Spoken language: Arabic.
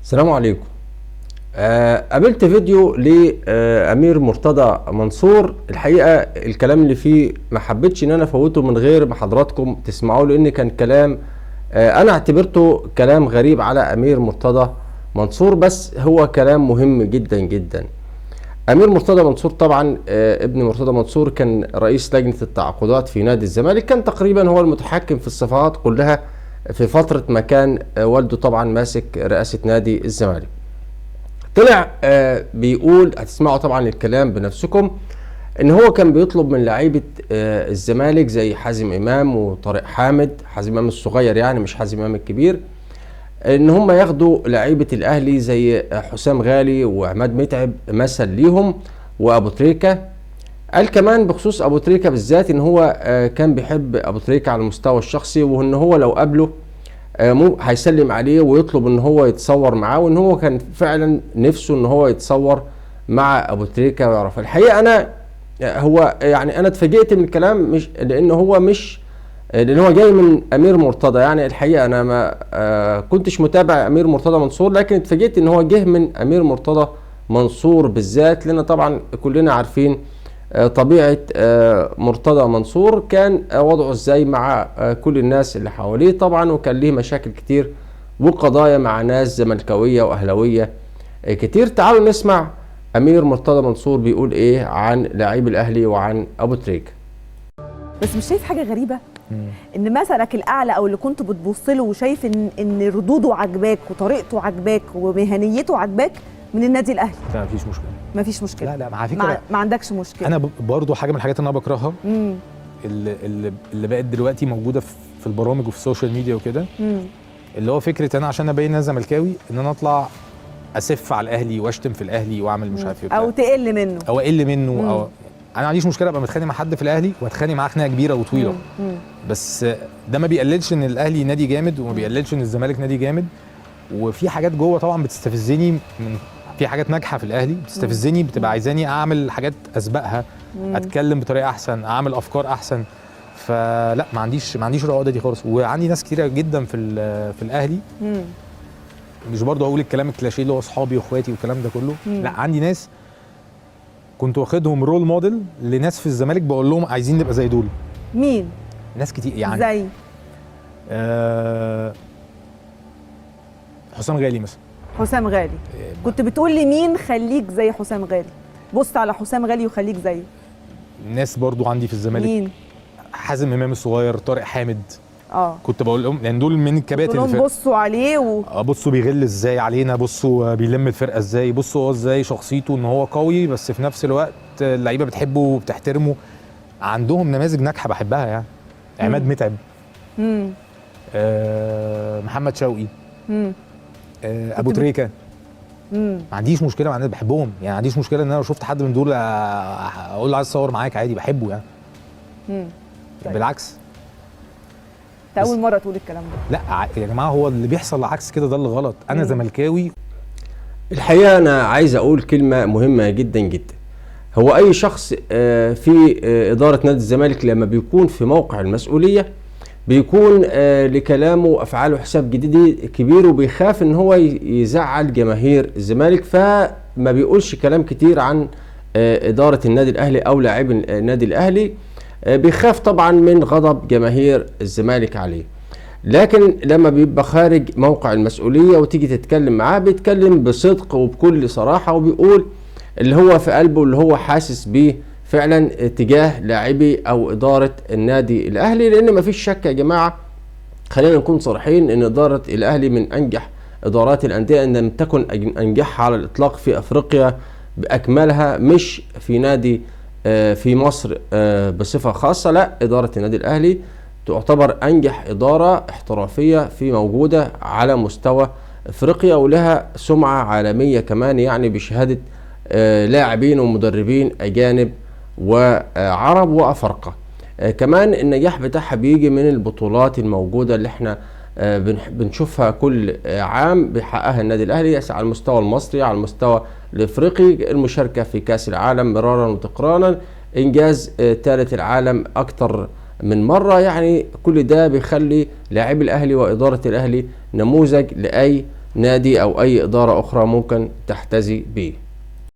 السلام عليكم. قابلت فيديو لأمير مرتضى منصور. الحقيقة الكلام اللي فيه ما حبيتش ان انا افوته من غير ما حضراتكم تسمعوه، لان كان كلام انا اعتبرته كلام غريب على امير مرتضى منصور، بس هو كلام مهم جدا جدا. امير مرتضى منصور طبعا ابن مرتضى منصور كان رئيس لجنة التعاقدات في نادي الزمالك، كان تقريبا هو المتحكم في الصفقات كلها في فترة ما كان والده طبعا ماسك رئاسة نادي الزمالك. طلع بيقول، هتسمعوا طبعا الكلام بنفسكم، ان هو كان بيطلب من لعيبه الزمالك زي حازم امام وطارق حامد، حازم امام الصغير يعني مش حازم امام الكبير، ان هم ياخدوا لعيبه الاهلي زي حسام غالي وعماد متعب مثل ليهم وابو تريكه. قال كمان بخصوص ابو تريكه بالذات ان هو كان بيحب ابو تريكه على المستوى الشخصي، وان هو لو قابله هيسلم عليه ويطلب ان هو يتصور معاه، وان هو كان فعلا نفسه ان هو يتصور مع ابو تريكه ويعرف. الحقيقه انا هو يعني انا اتفاجئت من الكلام، مش لان هو مش لان هو جاي من امير مرتضى. يعني الحقيقه انا ما كنتش متابع امير مرتضى منصور، لكن اتفاجئت ان هو جه من امير مرتضى منصور بالذات، لان طبعا كلنا عارفين طبيعة مرتضى منصور كان وضعه ازاي مع كل الناس اللي حواليه طبعا، وكان ليه مشاكل كتير وقضايا مع ناس زملكاوية واهلاوية كتير. تعالوا نسمع امير مرتضى منصور بيقول ايه عن لاعبي الاهلي وعن ابو تريكة. بس مش شايف حاجه غريبه ان مثلك الاعلى او اللي كنت بتبص له وشايف ان ردوده عجباك وطريقته عجباك ومهنيته عجباك من النادي الاهلي؟ لا مفيش مشكله. مفيش مشكله. لا على فكره ما عندكش مشكله. انا برضو حاجه من الحاجات اللي انا بكرهها اللي بقت دلوقتي موجوده في البرامج وفي السوشيال ميديا وكده، اللي هو فكره انا عشان ابين انا زملكاوي ان انا اطلع اسف على الاهلي واشتم في الاهلي واعمل مش عارف ايه او تقل منه او اقل منه او انا ما عنديش مشكله ابقى متخانق مع حد في الاهلي واتخانق معاه خناقه كبيره وطويله، بس ده ما بيقللش ان الاهلي نادي جامد وما بيقللش ان الزمالك نادي جامد. وفي حاجات جوه طبعا بتستفزني، من في حاجات ناجحه في الاهلي بتستفزني، بتبقى عايزاني اعمل حاجات اسبقها، اتكلم بطريقه احسن، اعمل افكار احسن. فلا ما عنديش العقده دي خالص. وعندي ناس كتيره جدا في الاهلي، مش برضه هقول الكلام الكلاشيه اللي هو اصحابي واخواتي والكلام ده كله، لا عندي ناس كنت واخدهم رول موديل لناس في الزمالك، بقول لهم عايزين نبقى زي دول. مين؟ ناس كتير يعني زي حسام غالي مثلا. حسام غالي كنت بتقول لي مين خليك زي حسام غالي؟ بص على حسام غالي وخليك زيه. ناس برضو عندي في الزمالك، مين؟ حازم امام الصغير، طارق حامد. كنت بقول لهم لان دول من الكباتن الفرقه، بصوا عليه بصوا بيغل ازاي علينا، بصوا بيلم الفرقه ازاي، بصوا هو ازاي شخصيته ان هو قوي بس في نفس الوقت اللعيبه بتحبه وبتحترمه. عندهم نماذج ناجحه بحبها يعني. عماد متعب، محمد شوقي، ابو تريكه. ما عنديش مشكله مع الناس، بحبهم يعني. ما عنديش مشكله ان انا لو شفت حد من دول اقول له عايز اصور معاك عادي، بحبه يعني. طيب. بالعكس انت اول مره تقول الكلام ده. لا يا جماعه، هو اللي بيحصل عكس كده ده اللي غلط. انا زملكاوي. الحقيقه انا عايز اقول كلمه مهمه جدا جدا. هو اي شخص في اداره نادي الزمالك لما بيكون في موقع المسؤوليه بيكون لكلامه وافعاله حساب جديد كبير، وبيخاف ان هو يزعل جماهير الزمالك، فما بيقولش كلام كتير عن اداره النادي الاهلي او لاعبي النادي الاهلي. بيخاف طبعا من غضب جماهير الزمالك عليه. لكن لما بيبقى خارج موقع المسؤوليه وتيجي تتكلم معاه بيتكلم بصدق وبكل صراحه، وبيقول اللي هو في قلبه، اللي هو حاسس بيه فعلا تجاه لاعبي او اداره النادي الاهلي. لان مفيش شك يا جماعه، خلينا نكون صريحين، ان اداره الاهلي من انجح ادارات الانديه، ان لم تكن انجحها على الاطلاق في افريقيا باكملها، مش في نادي في مصر بصفه خاصه. لا، اداره النادي الاهلي تعتبر انجح اداره احترافيه في موجوده على مستوى افريقيا، ولها سمعه عالميه كمان، يعني بشهاده لاعبين ومدربين اجانب وعرب وافارقه. كمان النجاح بتاعها بيجي من البطولات الموجوده اللي احنا بنشوفها كل عام بيحققها النادي الاهلي، على المستوى المصري، على المستوى الافريقي، المشاركه في كاس العالم مرارا وتكرارا، انجاز ثالث العالم اكتر من مره. يعني كل ده بيخلي لاعبي الاهلي واداره الاهلي نموذج لاي نادي او اي اداره اخرى ممكن تحتذي بيه.